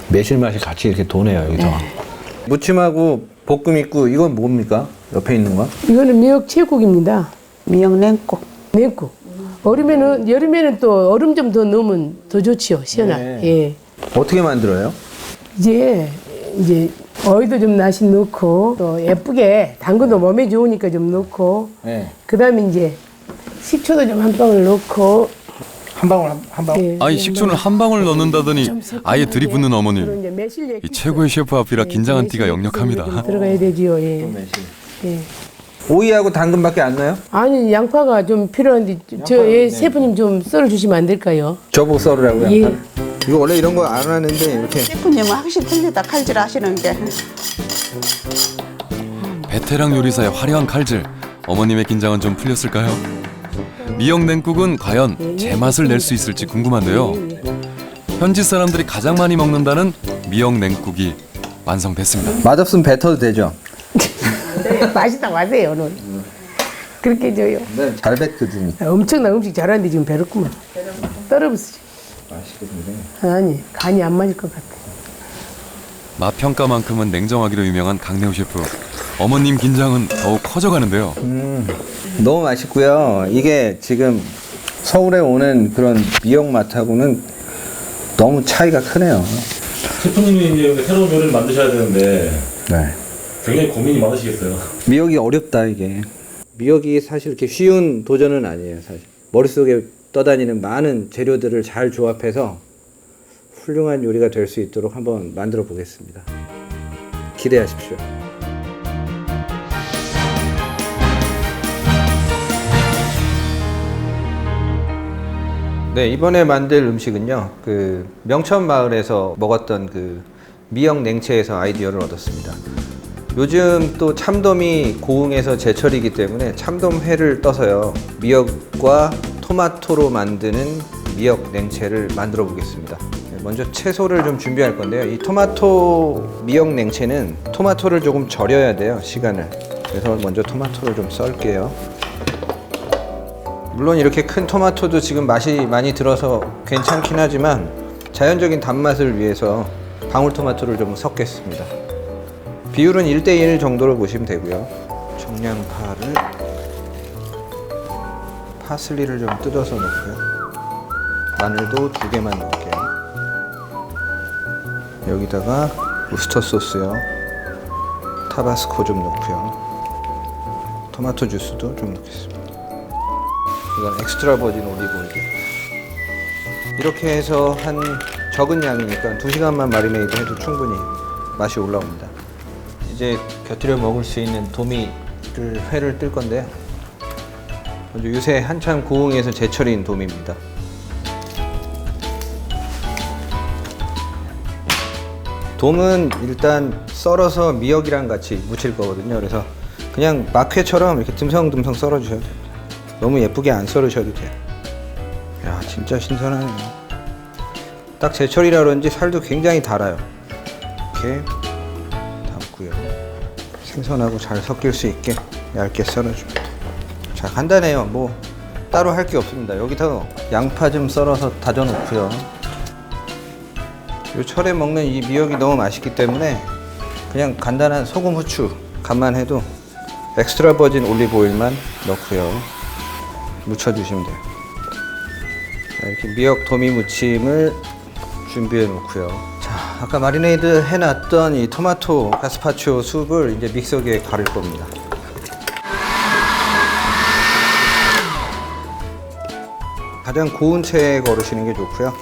매실 맛이 같이 이렇게 도네요, 여기서. 무침하고 볶음 있고 이건 뭡니까? 옆에 있는 거? 이거는 미역 채국입니다. 미역 냉국. 냉국. 여름에는 또 얼음 좀 더 넣으면 더 좋지요. 시원하게. 예. 어떻게 만들어요? 이제 어이도 좀 나시 넣고 또 예쁘게 당근도 몸에 좋으니까 좀 넣고 네. 그다음에 이제 식초도 좀 한 방울 넣고 한 방울 한 방울. 예, 아이 식초는 한 방울 넣는다더니 아예 들이붓는 어머니. 그리고 이제 매실 이 최고의 셰프 앞이라 긴장한 티가 역력합니다. 들어가야 되지요. 예. 예. 오이하고 당근밖에 안 넣어요? 아니 양파가 좀 필요한데 셰프님 좀 썰어 주시면 안 될까요? 저보고 썰으라고요? 예. 이거 원래 이런 거 안 하는데 이렇게. 셰프님은 확실히 틀리다 칼질 하시는 게. 베테랑 요리사의 화려한 칼질. 어머님의 긴장은 좀 풀렸을까요? 미역 냉국은 과연 제맛을 낼 수 있을지 궁금한데요. 현지 사람들이 가장 많이 먹는다는 미역 냉국이 완성됐습니다. 맛없으면 뱉어도 되죠? 맛있다고 하세요 오늘. 그렇게 줘요. 네, 잘 뱉거든. 엄청난 음식 잘하는데 지금 배렸구만. 떨어부스지. 맛있거든요. 아니 간이 안 맞을 것 같아. 맛 평가만큼은 냉정하기로 유명한 강내우 셰프. 어머님 긴장은 더욱 커져가는데요. 너무 맛있고요. 이게 지금 서울에 오는 그런 미역 맛하고는 너무 차이가 크네요. 셰프님이 이제 새로운 요리를 만드셔야 되는데 네. 굉장히 고민이 많으시겠어요. 미역이 어렵다 이게. 미역이 사실 이렇게 쉬운 도전은 아니에요. 사실 머릿속에 떠다니는 많은 재료들을 잘 조합해서 훌륭한 요리가 될 수 있도록 한번 만들어 보겠습니다. 기대하십시오. 네, 이번에 만들 음식은요, 그 명천 마을에서 먹었던 그 미역 냉채에서 아이디어를 얻었습니다. 요즘 또 참돔이 고흥에서 제철이기 때문에 참돔회를 떠서요, 미역과 토마토로 만드는 미역 냉채를 만들어 보겠습니다. 먼저 채소를 좀 준비할 건데요. 이 토마토 미역 냉채는 토마토를 조금 절여야 돼요, 시간을. 그래서 먼저 토마토를 좀 썰게요. 물론 이렇게 큰 토마토도 지금 맛이 많이 들어서 괜찮긴 하지만 자연적인 단맛을 위해서 방울토마토를 좀 섞겠습니다. 비율은 1:1 정도로 보시면 되고요. 청양파를, 파슬리를 좀 뜯어서 넣고요. 마늘도 2개만 넣을게요. 여기다가 우스터 소스요. 타바스코 좀 넣고요. 토마토 주스도 좀 넣겠습니다. 이건 엑스트라 버진 올리브오일. 이렇게 해서 한 적은 양이니까 2시간만 마리네이드 해도 충분히 맛이 올라옵니다. 이제 곁들여 먹을 수 있는 도미를 회를 뜰 건데요. 먼저 요새 한참 고흥에서 제철인 도미입니다. 돔은 일단 썰어서 미역이랑 같이 무칠 거거든요. 그래서 그냥 막회처럼 이렇게 듬성듬성 썰어 주셔도 됩니다. 너무 예쁘게 안 썰으셔도 돼요. 야, 진짜 신선하네요. 딱 제철이라 그런지 살도 굉장히 달아요. 이렇게 담고요. 생선하고 잘 섞일 수 있게 얇게 썰어줍니다. 자, 간단해요. 뭐 따로 할 게 없습니다. 여기다 양파 좀 썰어서 다져 놓고요. 요 철에 먹는 이 미역이 너무 맛있기 때문에 그냥 간단한 소금, 후추 간만 해도 엑스트라 버진 올리브 오일만 넣고요. 무쳐주시면 돼요. 자, 이렇게 미역 도미 무침을 준비해 놓고요. 자, 아까 마리네이드 해놨던 이 토마토 가스파초 숲을 이제 믹서기에 가릴 겁니다. 가장 고운 채에 걸으시는 게 좋고요.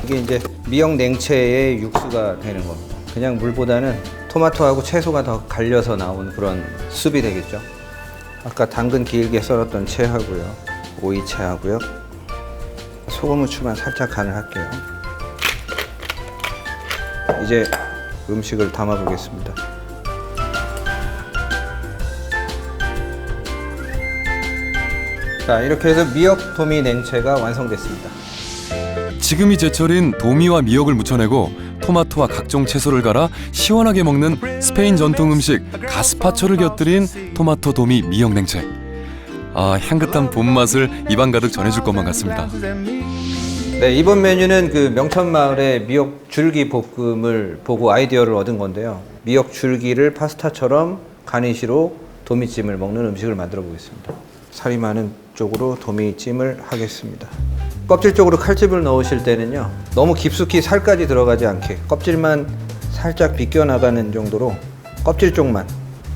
이게 이제 미역 냉채의 육수가 되는 겁니다. 그냥 물보다는 토마토하고 채소가 더 갈려서 나온 그런 숲이 되겠죠. 아까 당근 길게 썰었던 채하고요. 오이채하고요. 소금 후추만 살짝 간을 할게요. 이제 음식을 담아 보겠습니다. 자, 이렇게 해서 미역 도미 냉채가 완성됐습니다. 지금이 제철인 도미와 미역을 무쳐내고 토마토와 각종 채소를 갈아 시원하게 먹는 스페인 전통 음식 가스파초를 곁들인 토마토 도미 미역 냉채. 아, 향긋한 봄 맛을 입안 가득 전해줄 것만 같습니다. 네, 이번 메뉴는 그 명천마을의 미역 줄기 볶음을 보고 아이디어를 얻은 건데요. 미역 줄기를 파스타처럼 가니쉬로 도미찜을 먹는 음식을 만들어 보겠습니다. 살이 많은 쪽으로 도미찜을 하겠습니다. 껍질 쪽으로 칼집을 넣으실 때는요, 너무 깊숙이 살까지 들어가지 않게 껍질만 살짝 비껴나가는 정도로 껍질 쪽만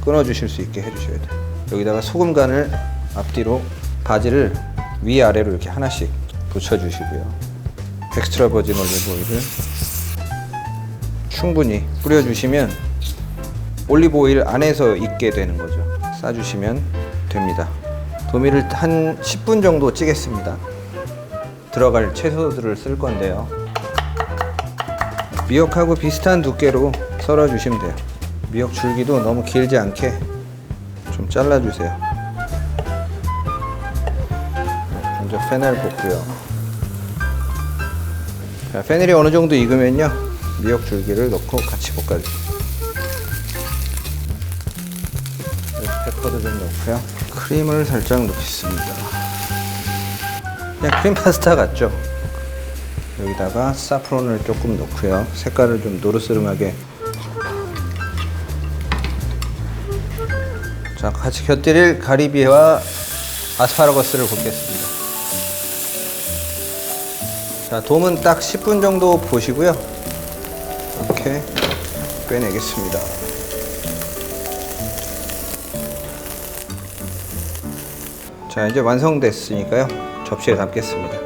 끊어주실 수 있게 해주셔야 돼요. 여기다가 소금 간을 앞뒤로 바지를 위아래로 이렇게 하나씩 붙여주시고요. 엑스트라 버진 올리브 오일을 충분히 뿌려주시면 올리브 오일 안에서 익게 되는 거죠. 싸주시면 됩니다. 도미를 한 10분 정도 찌겠습니다. 들어갈 채소들을 쓸 건데요. 미역하고 비슷한 두께로 썰어 주시면 돼요. 미역 줄기도 너무 길지 않게 좀 잘라 주세요. 먼저 페넬 볶고요. 자, 페넬이 어느 정도 익으면요, 미역 줄기를 넣고 같이 볶아주세요. 페퍼도 좀 넣고요. 크림을 살짝 넣겠습니다. 그냥 크림 파스타 같죠? 여기다가 사프론을 조금 넣고요. 색깔을 좀 노르스름하게. 자, 같이 곁들일 가리비와 아스파라거스를 볶겠습니다. 자, 돔은 딱 10분 정도 보시고요. 이렇게 빼내겠습니다. 자, 이제 완성됐으니까요. 접시에 담겠습니다.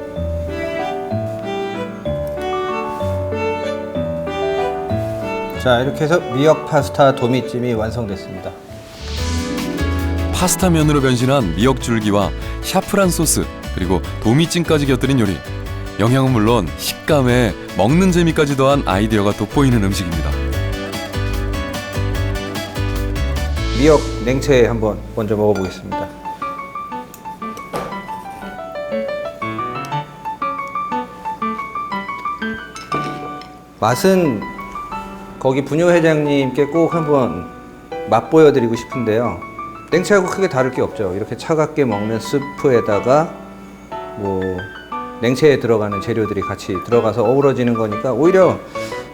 자, 이렇게 해서 미역 파스타 도미찜이 완성됐습니다. 파스타면으로 변신한 미역 줄기와 샤프란 소스 그리고 도미찜까지 곁들인 요리. 영양은 물론 식감에 먹는 재미까지 더한 아이디어가 돋보이는 음식입니다. 미역 냉채 한번 먼저 먹어보겠습니다. 맛은 거기 분유 회장님께 꼭 한번 맛보여드리고 싶은데요. 냉채하고 크게 다를 게 없죠. 이렇게 차갑게 먹는 스프에다가 뭐 냉채에 들어가는 재료들이 같이 들어가서 어우러지는 거니까 오히려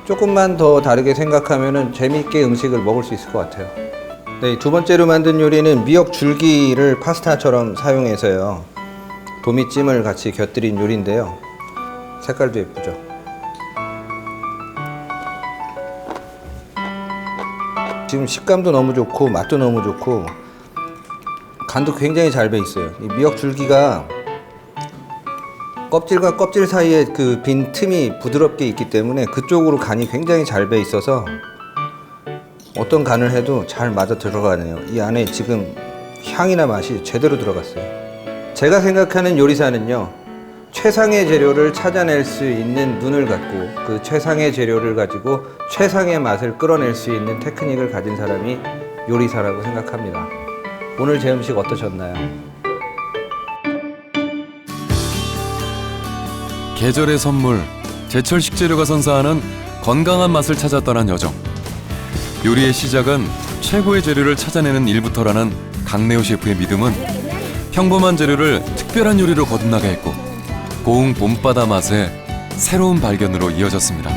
조금만 더 다르게 생각하면은 재미있게 음식을 먹을 수 있을 것 같아요. 네, 두 번째로 만든 요리는 미역 줄기를 파스타처럼 사용해서요. 도미찜을 같이 곁들인 요리인데요. 색깔도 예쁘죠. 지금 식감도 너무 좋고 맛도 너무 좋고 간도 굉장히 잘 배 있어요. 이 미역 줄기가 껍질과 껍질 사이에 그 빈 틈이 부드럽게 있기 때문에 그쪽으로 간이 굉장히 잘 배 있어서 어떤 간을 해도 잘 맞아 들어가네요. 이 안에 지금 향이나 맛이 제대로 들어갔어요. 제가 생각하는 요리사는요, 최상의 재료를 찾아낼 수 있는 눈을 갖고 그 최상의 재료를 가지고 최상의 맛을 끌어낼 수 있는 테크닉을 가진 사람이 요리사라고 생각합니다. 오늘 제 음식 어떠셨나요? 계절의 선물, 제철 식재료가 선사하는 건강한 맛을 찾아 떠난 여정. 요리의 시작은 최고의 재료를 찾아내는 일부터라는 강내호 셰프의 믿음은 평범한 재료를 특별한 요리로 거듭나게 했고 고흥 봄바다 맛의 새로운 발견으로 이어졌습니다.